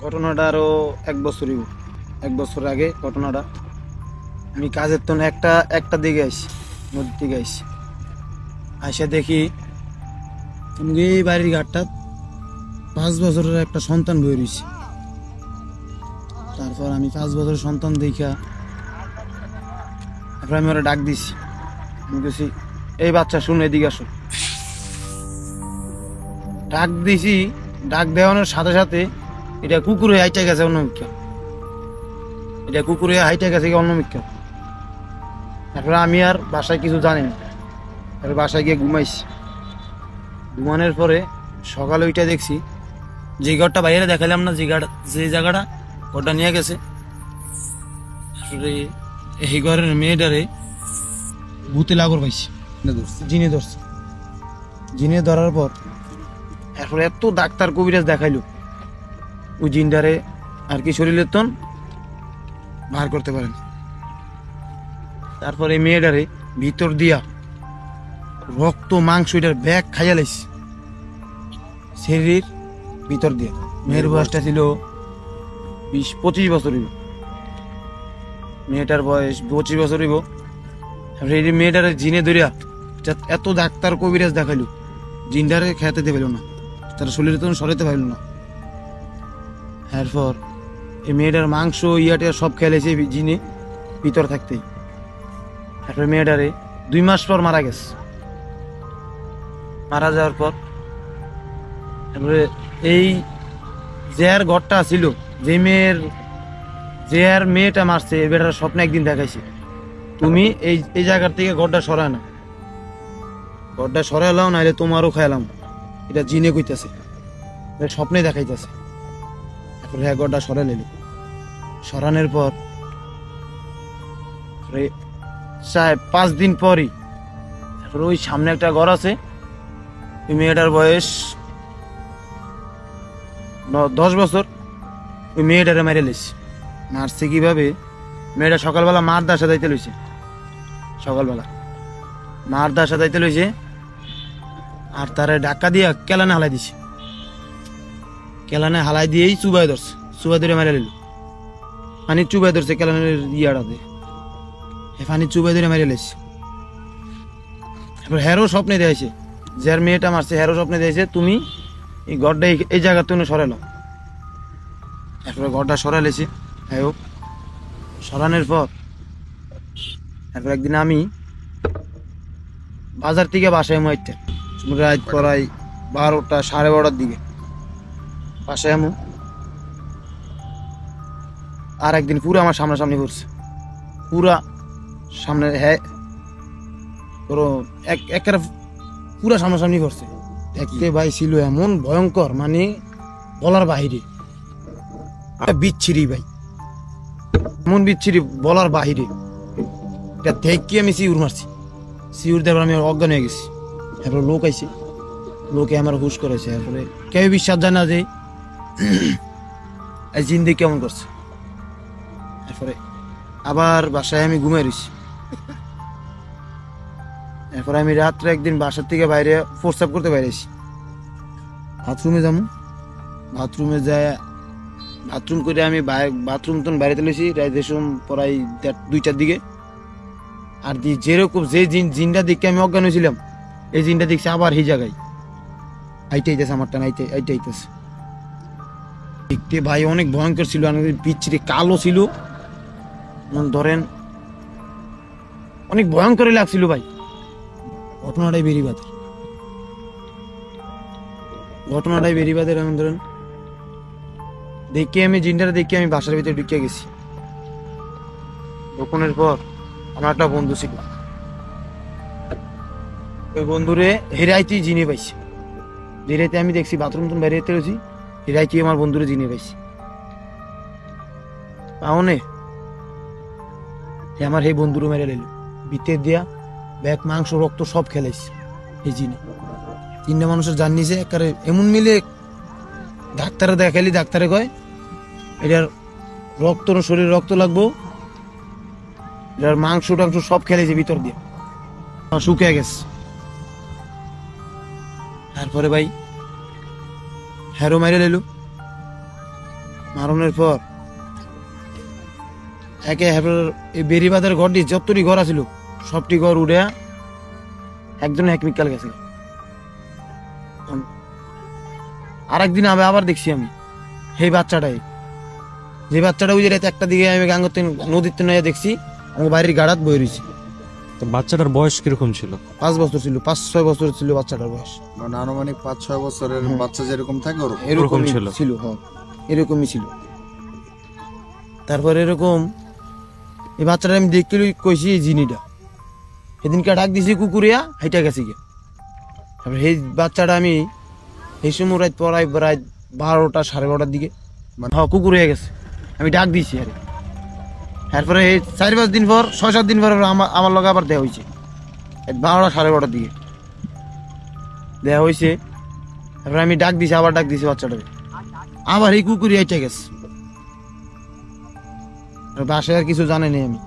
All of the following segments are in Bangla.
ঘটনাটা আরো 1 বছর আগে ঘটনাটা। আমি কাজের তো একটা দিকে আইসি, নদীর দিকে আইসি, আইসা দেখি এই বাড়ির ঘাটটা 5 বছরের একটা সন্তান বয়ে রয়েছে। তারপর আমি 5 বছরের সন্তান দেখা তারপর আমি ওরা ডাক দিছি। আমি বলছি, এই বাচ্চা শুন, এদিকে আসো। ডাক দিছি, ডাক দেওয়ানোর সাথে সাথে এটা কুকুরে হাইটে গেছে অন্যমিকা, অন্যমিকা। তারপরে আমি আর বাসায় কিছু জানি না, তারপরে বাসায় গিয়ে ঘুমাইছি। ঘুমানোর পরে সকালে ওইটা দেখছি, যে ঘরটা বাইরে দেখালাম না, যে জায়গাটা ঘরটা নিয়ে গেছে, এই ঘরের মেয়েটারে ভূতে লাগর পাইছি, জিনে ধরছে। জিনে ধরার পর এরপরে এত ডাক্তার কবিরাজ দেখাইলো, ওই জিনটারে আর কি শরীরের তন বার করতে পারেন। তারপরে মেয়েটারে ভিতর দিয়া রক্ত মাংস এটার ব্যাগ খাইয়া লাইছে শরীর ভিতর দিয়া। মেয়ের বয়সটা ছিল 20-25 বছর হইব, মেয়েটার বয়স 25 বছর হইব। মেয়েটারে জিনে ধরিয়া এত ডাক্তার কবিরাজ দেখাইলো, জিনটারে খেতে দিতে পারল না, তার শরীরে তখন সরাইতে পারল না। এরপর এই মেয়েটার মাংস ইয়াটা সব খেলেছে জিনে ভিতর থাকতেই। এরপর মেয়েটারে 2 মাস পর মারা গেছে। মারা যাওয়ার পর তারপরে এই যে আর ঘরটা ছিল, যে আর মেয়েটা মারছে, এই বেটার স্বপ্নে একদিন দেখাইছে, তুমি এই জায়গার থেকে ঘরটা সরায় না, ঘরটা সরাইলাম নাহলে তোমারও খাইলাম। এটা জিনে কইতেছে, স্বপ্নে দেখাইতেছে। তারপরে ঘরটা সরাই নিল। সরানোর পর 5 দিন পরই তারপরে ওই সামনে একটা ঘর আছে, ওই মেয়েটার বয়স 10 বছর, ওই মেয়েটারে মেরে লেছে। মারছে কিভাবে? মেয়েটা সকালবেলা মার দাসা যাইতে লইছে, আর তারে ডাক্কা দিয়ে কেলানে হালাই দিছে। কেলানে হালাই দিয়েই চুবাই ধরে মেরে নিল। পানি চুবাই ধরছে কেলানের ইয়াটাতে, পানি চুবাই ধরে মেরে লেছে। এবার হেরো স্বপ্নে দিয়েছে, যার মেয়েটা মারছে হেরো স্বপ্নে দিয়েছে, তুমি এই ঘরটা এই জায়গার তুমি সরালো। এরপরে ঘরটা সরাইলেছে। হ্যাঁ, সরানোর পর এরপর একদিন আমি বাজার থেকে বাসায় মাইতে রাত প্রায় 12টা 12:30টার দিকে বাসায় এমন। আর একদিন পুরো আমার সামনাসামনি করছে, পুরা সামনে, হ্যাঁ একেবারে পুরা সামনাসামনি করছে। দেখতে ভাই ছিল এমন ভয়ঙ্কর, মানে বলার বাহিরে, বিচ্ছিরি ভাই, এমন বিচ্ছিরি বলার বাহিরে। এটা দেখি আমি শিউর মারছি, শিউর দেওয়ার আমি অজ্ঞান হয়ে গেছি। এরপরে লোক আইছে, লোকে আমার হুশ করেছে। এরপরে কেউ বিশ্বাস যায় না যে এই জিন্দি কেমন করছে। এরপরে আবার বাসায় আমি ঘুমিয়ে রয়েছি। এরপরে আমি রাত্রে একদিন বাসার থেকে বাইরে প্রস্রাব করতে বাইরেছি, বাথরুমে যাবো। বাথরুমে যায় বাথরুম করে আমি বাথরুম তখন বাইরে তুলেছি রাইতে প্রায় 2টার দিকে। আর যেরকম যে জিনটা দেখে আমি অজ্ঞান হয়েছিলাম, এই জিনটা দেখছি আবার এই জায়গায় আইটাইতেছে, আমার টান আইটাইতেছে। দেখতে ভাই অনেক ভয়ঙ্কর ছিল, বিচ্ছিরি কালো ছিল, ধরেন অনেক ভয়ঙ্করই লাগছিল ভাই। ঘটনাটাই বেরিবাদের এমন ধরেন দেখে আমি জিনটারে দেখে আমি বাসার ভিতরে ঢুকে গেছি। ঢোকানোর পর আমার একটা বন্ধু ছিল, ওই বন্ধুরে হেরাইতেই জিনে পাইছি। হেরাইতে আমি দেখছি বাথরুম তুমি বেরিয়ে রয়েছি, হেরাইতেই আমার বন্ধুরে জিনে পাইছি। পাওনে আমার সেই বন্ধুরে মেরে নিল, ভিতর দিয়া ব্যাগ মাংস রক্ত সব খেলাইছে এই জিনে। 3টা মানুষের জান নিছে একেবারে এমন মিলে। ডাক্তারে দেখাইলি, ডাক্তারে কয় এটার রক্ত, শরীরে রক্ত লাগবো, এটার মাংস টাংস সব খেলেছে ভিতর দিয়ে, শুকিয়ে গেছে। তারপরে ভাই হেরো মাইরে নিল, মারণের পর একে এই বেরিবাদের ঘরটি যতটি ঘর আছিল সবটি ঘর উড়ে একজন এক মিকাল গেছে। আর একদিন আবার দেখছি আমি সেই বাচ্চাটাই, যে বাচ্চাটা ওই যে রাতে একটা দিকে আমি গাঙ্গতে নদীতে নয়া দেখছি আমার বাড়ির গাড়াত বই রয়েছে। তো বাচ্চাটার বয়স কিরকম ছিল? 5 বছর ছিল, 5-6 বছর ছিল বাচ্চাটার বয়স। মানে আনুমানিক 5-6 বছরের বাচ্চা যেরকম থাকে ওরকম এরকম ছিল। ছিল, হ্যাঁ এরকমই ছিল। তারপর এরকম এই বাচ্চাটা আমি দেখতে কইছি এই জিনিটা সেদিনকে ডাক দিছি কুকুরিয়া হাইটা গেছি গে। তারপর সেই বাচ্চাটা আমি এই সময় প্রায় 12টা 12:30 দিকে হ্যাঁ কুকুর হয়ে গেছে, আমি ডাক দিয়েছি। আরে তারপরে এই 4-5 দিন পর 6-7 দিন পর আমার লগে আবার দেওয়া হয়েছে 12টা 12:30 দিকে দেওয়া হয়েছে। তারপরে আমি ডাক দিছি, আবার ডাক দিছি বাচ্চাটাকে, আবার এই কুকুরি আইটা গেছে। বাসায় আর কিছু জানি না, আমি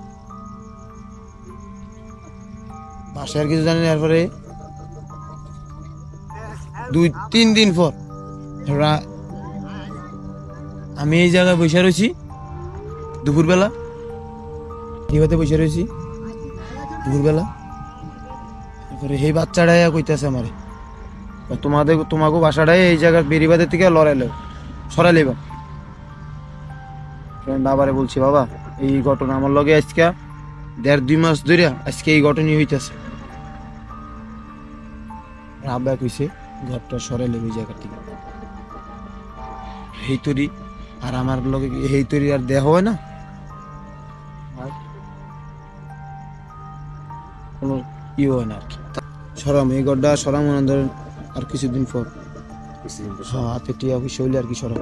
বাসায় আর কিছু জানি না। তারপরে 2-3 দিন পর আমি এই জায়গায় বসে রয়েছি দুপুরবেলা, ডিবাতে বসে রয়েছি দুপুরবেলা। তারপরে এই বাচ্চাটাই কইতেছে আমারে তোমাকে বাসাটাই এই জায়গার বেরিবাদের থেকে সরাই লেবা। বাবারে বলছি বাবা এই ঘটনা আমার লগে আজকে 1.5-2 মাস ধরে আজকে এই ঘটনাই হইতেছে। আব্বা কইছে ঘরটা সরাইলে ওই জায়গা থেকে এই তৈরি, আর আমার লগে এই তৈরি আর দেহ হয় না, কোনো ই হয় না আর কি। সরাম এই ঘরটা সরাম ধরেন আর কিছুদিন পর, হ্যাঁ হাতে টিয়া অফিস হইলে আর কি সরাম।